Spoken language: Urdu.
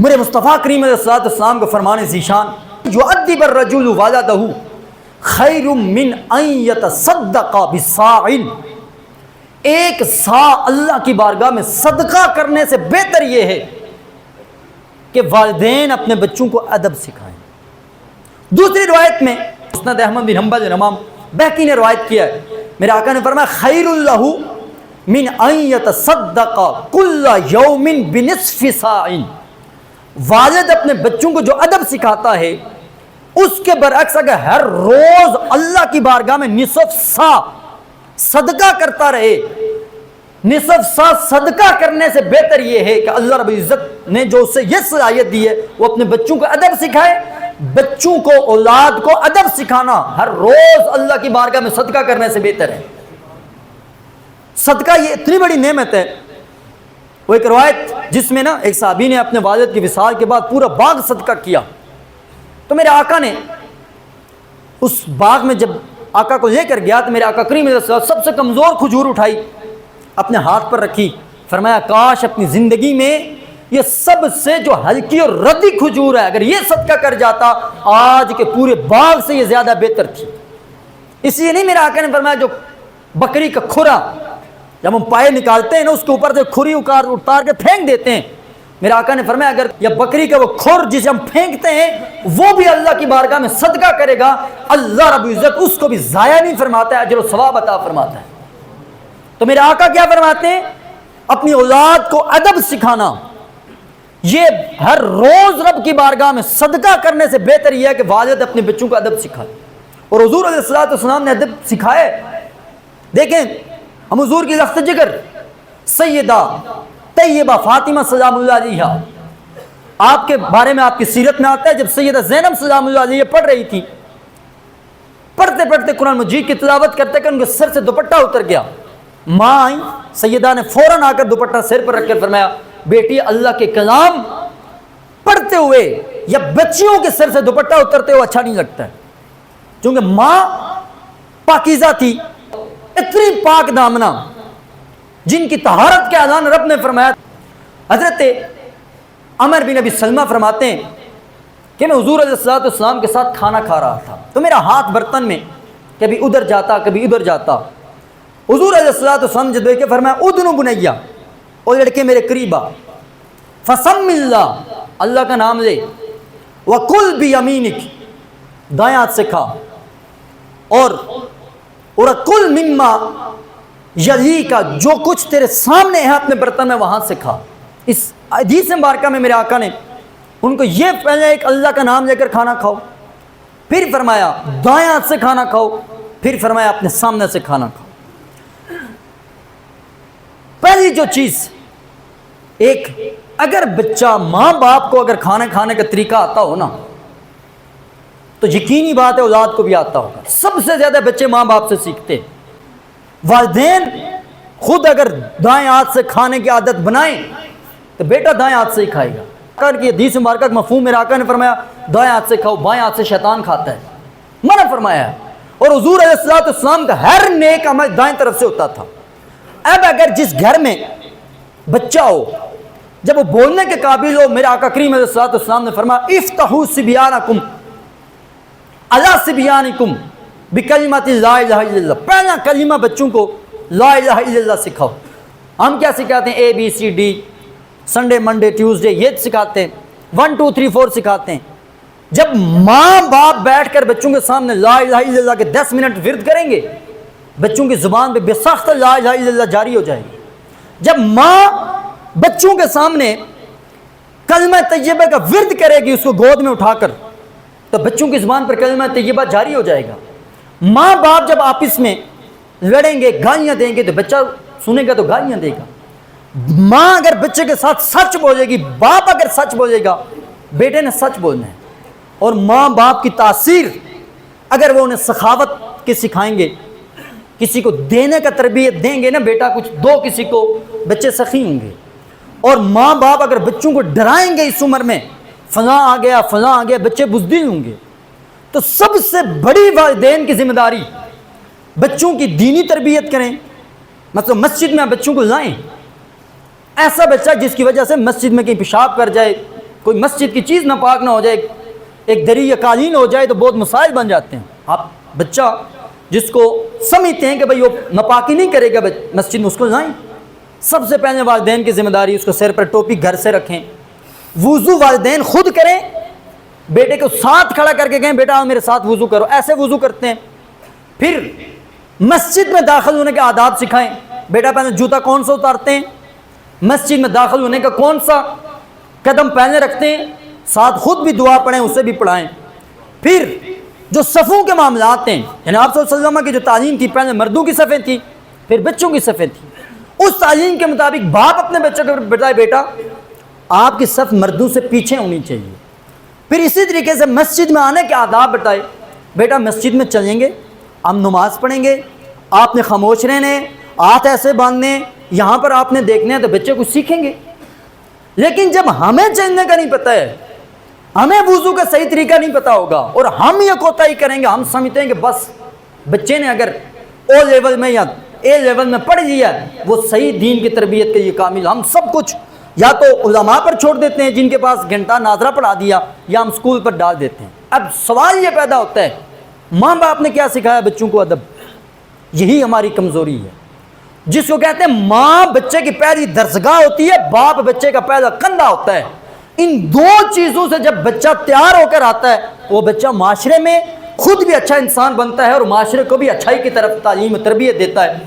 میرے مصطفیٰ کریم علیہ السلام کا فرمان ذیشان یؤدب الرجل ولدہ خیر من ان یتصدق بصاع، ایک صاع اللہ کی بارگاہ میں صدقہ کرنے سے بہتر یہ ہے کہ والدین اپنے بچوں کو ادب سکھائیں۔ دوسری روایت میں مسند احمد بن حنبل امام بہقی نے روایت کیا ہے، میرے آقا نے فرمایا خیر لہ من ان یتصدق کل یوم بنصف صاع، والد اپنے بچوں کو جو ادب سکھاتا ہے اس کے برعکس اگر ہر روز اللہ کی بارگاہ میں نصف صاع صدقہ کرتا رہے، نصف صاع صدقہ کرنے سے بہتر یہ ہے کہ اللہ رب العزت نے جو اسے یہ صلاحیت دی ہے وہ اپنے بچوں کو ادب سکھائے۔ بچوں کو، اولاد کو ادب سکھانا ہر روز اللہ کی بارگاہ میں صدقہ کرنے سے بہتر ہے۔ صدقہ یہ اتنی بڑی نعمت ہے، وہ ایک روایت جس میں نا ایک صحابی نے اپنے والد کی وصال کے بعد پورا باغ صدقہ کیا، تو میرے آقا نے اس باغ میں جب آقا کو لے کر گیا تو میرے آقا کریم علیہ السلام سب سے کمزور کھجور اٹھائی، اپنے ہاتھ پر رکھی، فرمایا کاش اپنی زندگی میں یہ سب سے جو ہلکی اور ردی کھجور ہے اگر یہ صدقہ کر جاتا آج کے پورے باغ سے یہ زیادہ بہتر تھی۔ اس لیے نہیں میرے آقا نے فرمایا جو بکری کا کھرا جب ہم پائے نکالتے ہیں نا اس کے اوپر سے کھری اتار کے پھینک دیتے ہیں، میرے آقا نے فرمایا اگر یا بکری کا وہ کھر جسے ہم پھینکتے ہیں وہ بھی اللہ کی بارگاہ میں صدقہ کرے گا، اللہ رب العزت اس کو بھی ضائع نہیں فرماتا ہے، اجر و ثواب عطا فرماتا ہے۔ تو میرے آقا کیا فرماتے ہیں؟ اپنی اولاد کو ادب سکھانا یہ ہر روز رب کی بارگاہ میں صدقہ کرنے سے بہتر یہ ہے کہ والد اپنے بچوں کو ادب سکھائے، اور حضور علیہ السلام نے ادب سکھائے۔ دیکھیں ہم حضور کی لفظ ذکر سیدہ طیبہ فاطمہ سلام اللہ علیہا، آپ کے بارے میں آپ کی سیرت میں آتا ہے جب سیدہ زینب سلام اللہ علیہ پڑھ رہی تھی، پڑھتے پڑھتے قرآن مجید کی تلاوت کرتے کہ ان کے سر سے دوپٹہ اتر گیا، ماں آئی سیدہ نے فوراً آ کر دوپٹہ سر پر رکھ کر فرمایا بیٹی اللہ کے کلام پڑھتے ہوئے یا بچیوں کے سر سے دوپٹہ اترتے ہوئے اچھا نہیں لگتا ہے، چونکہ ماں پاکیزہ تھی، اتنی پاک دامنہ جن کی طہارت کے اعلان رب نے فرمایا۔ حضرت عمر بن ابی سلمہ فرماتے ہیں کہ میں حضور علیہ السلام کے ساتھ کھانا کھا رہا تھا تو میرا ہاتھ برتن میں کبھی ادھر جاتا کبھی ادھر جاتا، حضور علیہ السلام جب دیکھے فرمایا ادنو بنیا، اور لڑکے میرے قریب آ، فسم اللہ کا نام لے، وکل بیمینک دائیں ہاتھ سے کھا، اور کل مما یلی کا جو کچھ تیرے سامنے ہے اپنے برتن میں وہاں سے کھا۔ اس حدیث مبارکہ میں میرے آقا نے ان کو یہ پہلے ایک اللہ کا نام لے کر کھانا کھاؤ، پھر فرمایا دائیں ہاتھ سے کھانا کھاؤ، پھر فرمایا اپنے سامنے سے کھانا کھاؤ۔ پہلی جو چیز ایک اگر بچہ ماں باپ کو اگر کھانا کھانے کا طریقہ آتا ہو نا تو یقینی بات ہے اولاد کو بھی آتا ہوگا۔ سب سے زیادہ بچے ماں باپ سے سیکھتے، والدین خود اگر دائیں ہاتھ سے کھانے کی عادت بنائیں تو بیٹا دائیں ہاتھ سے ہی کھائے گا۔ آقا کی حدیث مبارکہ کا مفہوم میرے آقا نے فرمایا دائیں ہاتھ سے کھاؤ، بائیں ہاتھ سے شیطان کھاتا ہے، منع فرمایا ہے، اور حضور علیہ السلام کا ہر نیک عمل دائیں طرف سے ہوتا تھا۔ اب اگر جس گھر میں بچہ ہو جب وہ بولنے کے قابل ہو، میرے آقا کریم علیہ السلام نے فرمایا افتحوا صبیانکم علی صبیانکم بکلمۃ لا الہ الا اللہ، پہلا کلمہ بچوں کو لا الہ الا اللہ سکھاؤ۔ ہم کیا سکھاتے ہیں؟ ABCD، سنڈے منڈے ٹیوزڈے یہ سکھاتے ہیں، 1 2 3 4 سکھاتے ہیں۔ جب ماں باپ بیٹھ کر بچوں کے سامنے لا الہ الا اللہ کے 10 منٹ ورد کریں گے، بچوں کی زبان پہ بے ساختہ لا الہ الا اللہ جاری ہو جائے گی۔ جب ماں بچوں کے سامنے کلمہ طیبہ کا ورد کرے گی اس کو گود میں اٹھا کر، تو بچوں کی زبان پر کلمہ طیبہ جاری ہو جائے گا۔ ماں باپ جب آپس میں لڑیں گے گالیاں دیں گے تو بچہ سنے گا تو گالیاں دے گا۔ ماں اگر بچے کے ساتھ سچ بولے گی، باپ اگر سچ بولے گا، بیٹے نے سچ بولنا ہے۔ اور ماں باپ کی تاثیر اگر وہ انہیں سخاوت کے سکھائیں گے، کسی کو دینے کا تربیت دیں گے نا، بیٹا کچھ دو کسی کو، بچے سخی ہوں گے۔ اور ماں باپ اگر بچوں کو ڈرائیں گے اس عمر میں فلاں آ گیا فلاں آ گیا، بچے بزدل ہوں گے۔ تو سب سے بڑی والدین کی ذمہ داری بچوں کی دینی تربیت کریں، مطلب مسجد میں بچوں کو لائیں، ایسا بچہ جس کی وجہ سے مسجد میں کہیں پیشاب کر جائے، کوئی مسجد کی چیز ناپاک نہ ہو جائے, ایک دری یا قالین ہو جائے تو بہت مسائل بن جاتے ہیں. آپ بچہ جس کو سمجھتے ہیں کہ بھئی وہ ناپاکی نہیں کرے گا مسجد میں, اس کو جائیں. سب سے پہلے والدین کی ذمہ داری, اس کو سر پر ٹوپی گھر سے رکھیں. وضو والدین خود کریں, بیٹے کو ساتھ کھڑا کر کے کہیں بیٹا میرے ساتھ وضو کرو, ایسے وضو کرتے ہیں. پھر مسجد میں داخل ہونے کے آداب سکھائیں, بیٹا پہلے جوتا کون سا اتارتے ہیں, مسجد میں داخل ہونے کا کون سا قدم پہلے رکھتے ہیں, ساتھ خود بھی دعا پڑھیں, اسے بھی پڑھائیں. پھر جو صفوں کے معاملات ہیں, یعنی آپ صلی اللہ علیہ وسلم کی جو تعلیم تھی, پہلے مردوں کی صفیں تھی پھر بچوں کی صفیں تھی, اس تعلیم کے مطابق باپ اپنے بچوں کو بتائے بیٹا آپ کی صف مردوں سے پیچھے ہونی چاہیے. پھر اسی طریقے سے مسجد میں آنے کے آداب بتائے, بیٹا مسجد میں چلیں گے, ہم نماز پڑھیں گے, آپ نے خاموش رہنے, ہاتھ ایسے باندھنے, یہاں پر آپ نے دیکھنے ہیں تو بچے کچھ سیکھیں گے. لیکن جب ہمیں چلنے کا نہیں پتہ ہے, ہمیں وضو کا صحیح طریقہ نہیں پتا ہوگا اور ہم یہ کوتاہی کریں گے, ہم سمجھتے ہیں کہ بس بچے نے اگر او لیول میں یا اے لیول میں پڑھ لیا وہ صحیح دین کی تربیت کے یہ کامل. ہم سب کچھ یا تو علماء پر چھوڑ دیتے ہیں جن کے پاس گھنٹہ ناظرہ پڑھا دیا, یا ہم اسکول پر ڈال دیتے ہیں. اب سوال یہ پیدا ہوتا ہے ماں باپ نے کیا سکھایا بچوں کو ادب؟ یہی ہماری کمزوری ہے, جس کو کہتے ہیں ماں بچے کی پہلی درسگاہ ہوتی ہے, باپ بچے کا پہلا کندھا ہوتا ہے. ان دو چیزوں سے جب بچہ تیار ہو کر آتا ہے وہ بچہ معاشرے میں خود بھی اچھا انسان بنتا ہے اور معاشرے کو بھی اچھائی کی طرف تعلیم و تربیت دیتا ہے.